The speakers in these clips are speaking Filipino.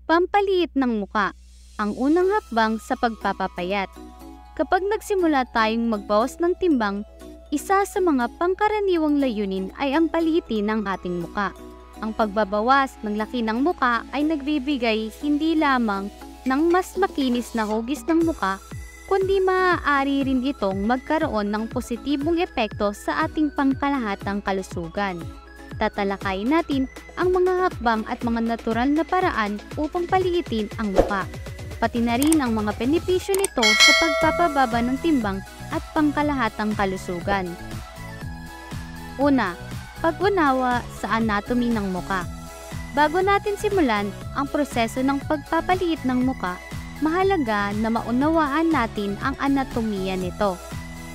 Pampaliit ng muka, ang unang hakbang sa pagpapapayat. Kapag nagsimula tayong magbawas ng timbang, isa sa mga pangkaraniwang layunin ay ang paliitin ng ating muka. Ang pagbabawas ng laki ng muka ay nagbibigay hindi lamang ng mas makinis na hugis ng muka, kundi maaari rin itong magkaroon ng positibong epekto sa ating pangkalahatang kalusugan. Tatalakayin natin ang mga hakbang at mga natural na paraan upang paliitin ang muka, pati na rin ang mga benepisyo nito sa pagpapababa ng timbang at pangkalahatang kalusugan. Una, pag-unawa sa anatomy ng muka. Bago natin simulan ang proseso ng pagpapaliit ng muka, mahalaga na maunawaan natin ang anatomiya nito.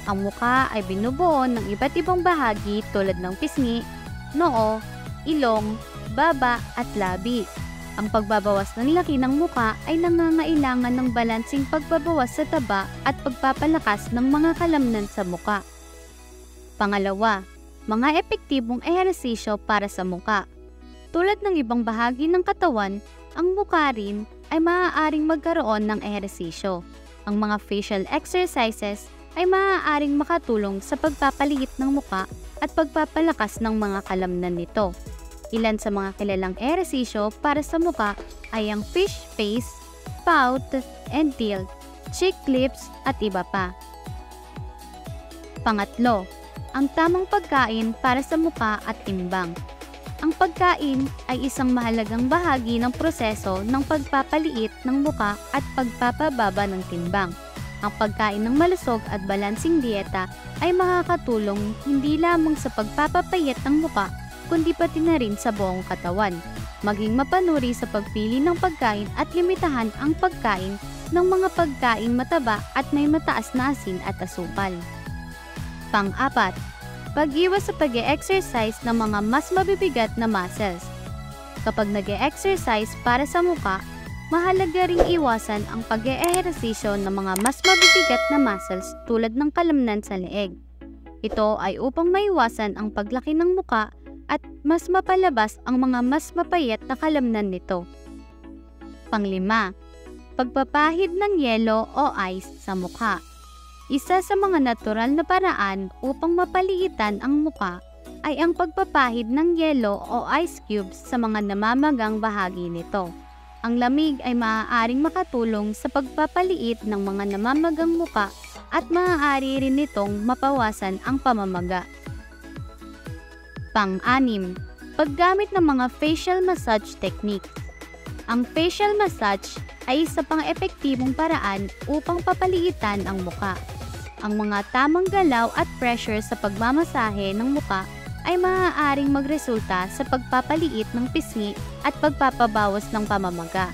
Ang muka ay binubuo ng iba't ibang bahagi tulad ng pisngi, noo, ilong, baba at labi. Ang pagbabawas ng laki ng muka ay nangangailangan ng balansing pagbabawas sa taba at pagpapalakas ng mga kalamnan sa muka. Pangalawa, mga epektibong ehersisyo para sa muka. Tulad ng ibang bahagi ng katawan, ang muka rin ay maaaring magkaroon ng ehersisyo. Ang mga facial exercises ay maaaring makatulong sa pagpapaliit ng muka at pagpapalakas ng mga kalamnan nito. Ilan sa mga kilalang ehersisyo para sa muka ay ang fish face, pout, and tilt, cheek lips at iba pa. Pangatlo, ang tamang pagkain para sa muka at timbang. Ang pagkain ay isang mahalagang bahagi ng proseso ng pagpapaliit ng muka at pagpapababa ng timbang. Ang pagkain ng malusog at balansing dieta ay makakatulong hindi lamang sa pagpapapayat ng muka, kundi pati na rin sa buong katawan. Maging mapanuri sa pagpili ng pagkain at limitahan ang pagkain ng mga pagkain mataba at may mataas na asin at asukal. Pang-apat, pag-iwas sa pag-e-exercise ng mga mas mabibigat na muscles. Kapag nag-e-exercise para sa muka, mahalaga ring iwasan ang pag-e-ehersisyo ng mga mas mabibigat na muscles tulad ng kalamnan sa leeg. Ito ay upang maiwasan ang paglaki ng muka at mas mapalabas ang mga mas mapayat na kalamnan nito. Panglima, pagpapahid ng yelo o ice sa mukha. Isa sa mga natural na paraan upang mapaliitan ang muka ay ang pagpapahid ng yelo o ice cubes sa mga namamagang bahagi nito. Ang lamig ay maaaring makatulong sa pagpapaliit ng mga namamagang muka at maaari rin nitong mapawasan ang pamamaga. Pang-anim, paggamit ng mga facial massage techniques. Ang facial massage ay isa pang epektibong paraan upang papaliitan ang muka. Ang mga tamang galaw at pressure sa pagmamasahe ng muka ay maaaring magresulta sa pagpapaliit ng pisngi at pagpapabawas ng pamamaga.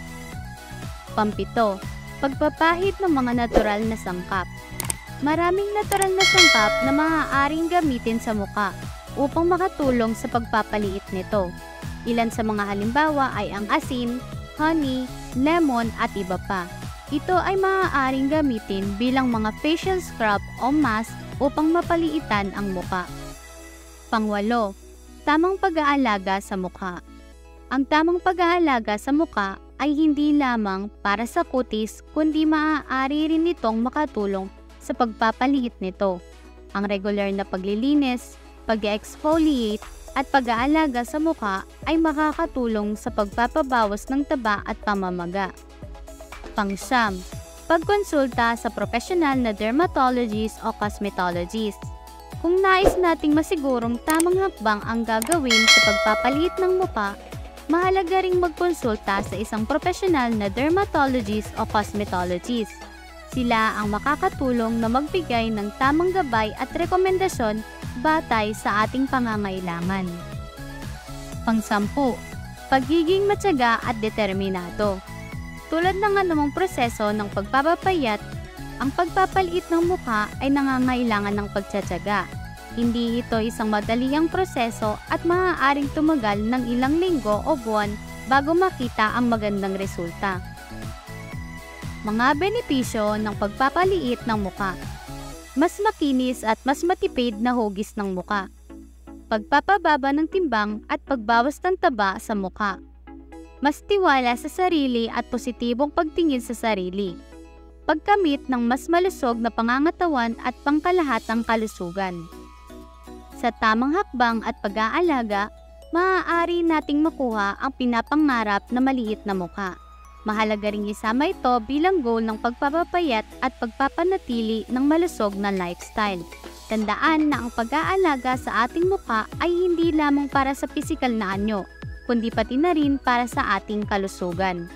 Pampito, pagpapahid ng mga natural na sangkap. Maraming natural na sangkap na maaaring gamitin sa muka upang makatulong sa pagpapaliit nito. Ilan sa mga halimbawa ay ang asin, honey, lemon at iba pa. Ito ay maaaring gamitin bilang mga facial scrub o mask upang mapaliitan ang muka. Pangwalo, tamang pag-aalaga sa mukha. Ang tamang pag-aalaga sa mukha ay hindi lamang para sa kutis kundi maaari rin nitong makatulong sa pagpapaliit nito. Ang regular na paglilinis, pag-exfoliate at pag-aalaga sa mukha ay makakatulong sa pagpapabawas ng taba at pamamaga. Pang-siyam, pagkonsulta sa profesional na dermatologist o cosmetologist. Kung nais nating masigurong tamang hakbang ang gagawin sa pagpapaliit ng mukha, mahalaga ring magkonsulta sa isang profesional na dermatologist o cosmetologist. Sila ang makakatulong na magbigay ng tamang gabay at rekomendasyon batay sa ating pangangailangan. Pang-sampu, pagiging matyaga at determinado. Tulad ng anumang proseso ng pagpapapayat, ang pagpapaliit ng mukha ay nangangailangan ng pagtsatsaga. Hindi ito isang madaliang proseso at maaaring tumagal ng ilang linggo o buwan bago makita ang magandang resulta. Mga benepisyo ng pagpapaliit ng mukha. Mas makinis at mas matipid na hugis ng mukha. Pagpapababa ng timbang at pagbawas ng taba sa mukha. mas tiwala sa sarili at positibong pagtingin sa sarili. Pagkamit ng mas malusog na pangangatawan at pangkalahatang kalusugan. Sa tamang hakbang at pag-aalaga, maaari nating makuha ang pinapangarap na maliit na mukha. Mahalaga ring isama ito bilang goal ng pagpapapayat at pagpapanatili ng malusog na lifestyle. Tandaan na ang pag-aalaga sa ating mukha ay hindi lamang para sa pisikal na anyo, kundi pati na rin para sa ating kalusugan.